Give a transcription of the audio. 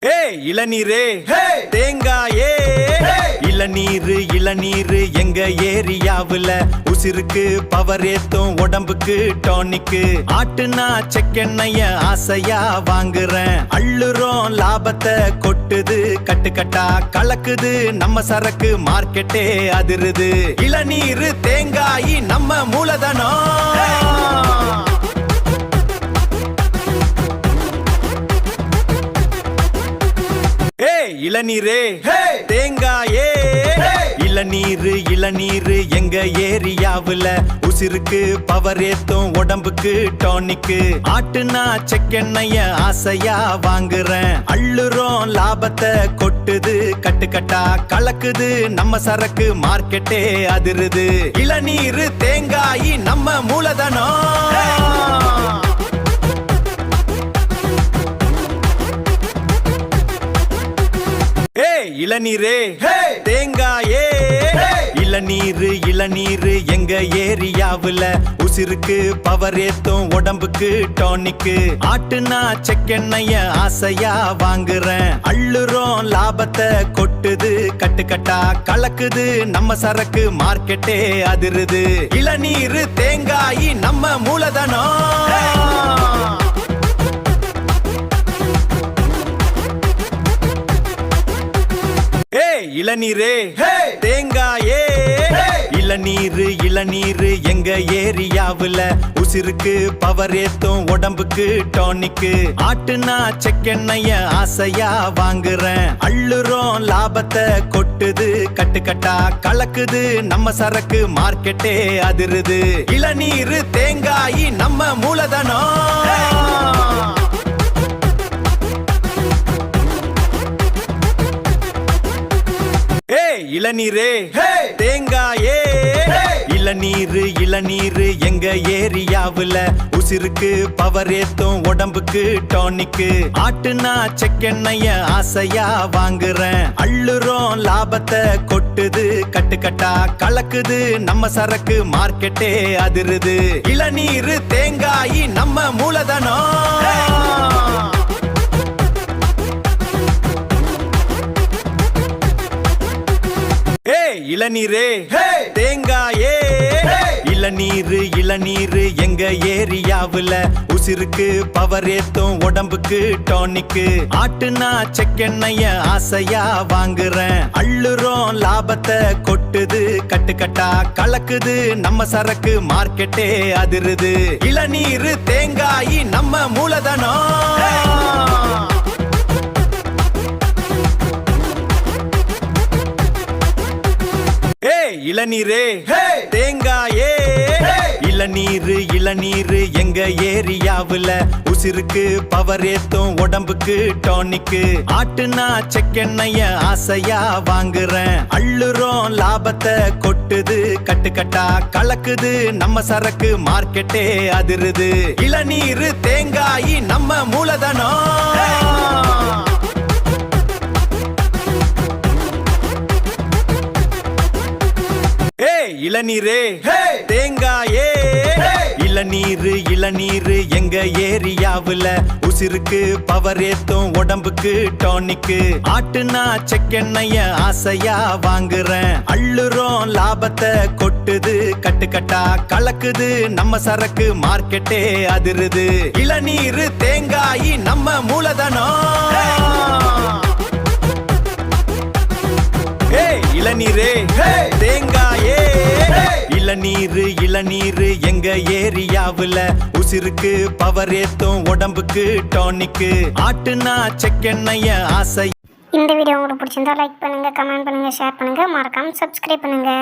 இளநீரே தேங்காயே இளநீரு இளநீரு எங்க ஏரியாவுல உசிருக்கு பவர் ஏத்தும் உடம்புக்கு டானிக்கு ஆட்டுனா செக்கெண்ணைய ஆசையா வாங்குறேன் அள்ளுறோம் லாபத்தை கொட்டுது கட்டுக்கட்டா கலக்குது நம்ம சரக்கு மார்க்கெட்டே அதிருது இளநீரு தேங்காய் நம்ம மூலதனம் இளநீரே தேங்காயே இளநீரு இளநீரு எங்க ஏரியாவுல உசிருக்கு பவர் ஏத்தும் உடம்புக்கு டானிக்கு ஆட்டுனா செக்கெண்ணைய ஆசையா வாங்குறேன் அள்ளுறோம் லாபத்தை கொட்டுது கட்டுக்கட்டா கலக்குது நம்ம சரக்கு மார்க்கெட்டே அதிருது இளநீரு தேங்காய் நம்ம மூலதனம் இளநீரே தேங்காயே இளநீரு இளநீரு எங்க ஏரியாவுல உசிருக்கு பவர் ஏத்தும் உடம்புக்கு டானிக்கு ஆட்டுனா செக்கெண்ணைய ஆசையா வாங்குறேன் அள்ளுறோம் லாபத்தை கொட்டுது கட்டுக்கட்டா கலக்குது நம்ம சரக்கு மார்க்கெட்டே அதிருது இளநீரு தேங்காய் நம்ம மூலதனம் இளநீரே தேங்காயே இளநீரு இளநீரு எங்க ஏரியாவுல உசிருக்கு பவர் ஏத்தும் உடம்புக்கு டானிக்கு ஆட்டுனா செக்கெண்ணைய ஆசையா வாங்குறேன் அள்ளுறோம் லாபத்தை கொட்டுது கட்டுக்கட்டா கலக்குது நம்ம சரக்கு மார்க்கெட்டே அதிருது இளநீரு தேங்காய் நம்ம மூலதனம் இளநீரே தேங்காயே இளநீரு இளநீரு எங்க ஏரியாவுல உசிருக்கு பவர் ஏத்தும் உடம்புக்கு டானிக்கு ஆட்டுனா செக்கெண்ணைய ஆசையா வாங்குறேன் அள்ளுறோம் லாபத்தை கொட்டுது கட்டுக்கட்டா கலக்குது நம்ம சரக்கு மார்க்கெட்டே அதிருது இளநீரு தேங்காய் நம்ம மூலதனம் இளநீரே தேங்காயே இளநீரு இளநீரு எங்க ஏரியாவுல உசிருக்கு பவர் ஏத்தும் உடம்புக்கு டானிக்கு ஆட்டுனா செக்கெண்ணைய ஆசையா வாங்குறேன் அள்ளுறோம் லாபத்தை கொட்டுது கட்டுக்கட்டா கலக்குது நம்ம சரக்கு மார்க்கெட்டே அதிருது இளநீரு தேங்காய் நம்ம மூலதனம் இளநீரே தேங்காயே இளநீரு இளநீரு எங்க ஏரியாவுல உசிருக்கு பவர் ஏத்தும் உடம்புக்கு டானிக்கு ஆட்டுனா செக்கெண்ணைய ஆசையா வாங்குறேன் அள்ளுறோம் லாபத்தை கொட்டுது கட்டுக்கட்டா கலக்குது நம்ம சரக்கு மார்க்கெட்டே அதிருது இளநீரு தேங்காய் நம்ம மூலதனம் இளநீரே தேங்காயே இளநீரு இளநீரு எங்க ஏரியாவுல உசிருக்கு பவர் ஏத்தும் உடம்புக்கு டானிக்கு ஆட்டுனா செக்கெண்ணைய ஆசையா வாங்குறேன் அள்ளுறோம் லாபத்தை கொட்டுது கட்டுக்கட்டா கலக்குது நம்ம சரக்கு மார்க்கெட்டே அதிருது இளநீரு தேங்காய் நம்ம மூலதனம் இளநீரே தேங்காயே இளநீரு இளநீரு எங்க ஏரியாவுல உசிருக்கு பவர் ஏத்தும் உடம்புக்கு டானிக்கு ஆட்டுனா செக்கெண்ணைய ஆசை. இந்த வீடியோ உங்களுக்கு பிடிச்சிருந்தா லைக் பண்ணுங்க, கமெண்ட் பண்ணுங்க, ஷேர் பண்ணுங்க, மறக்காம சப்ஸ்கிரைப் பண்ணுங்க.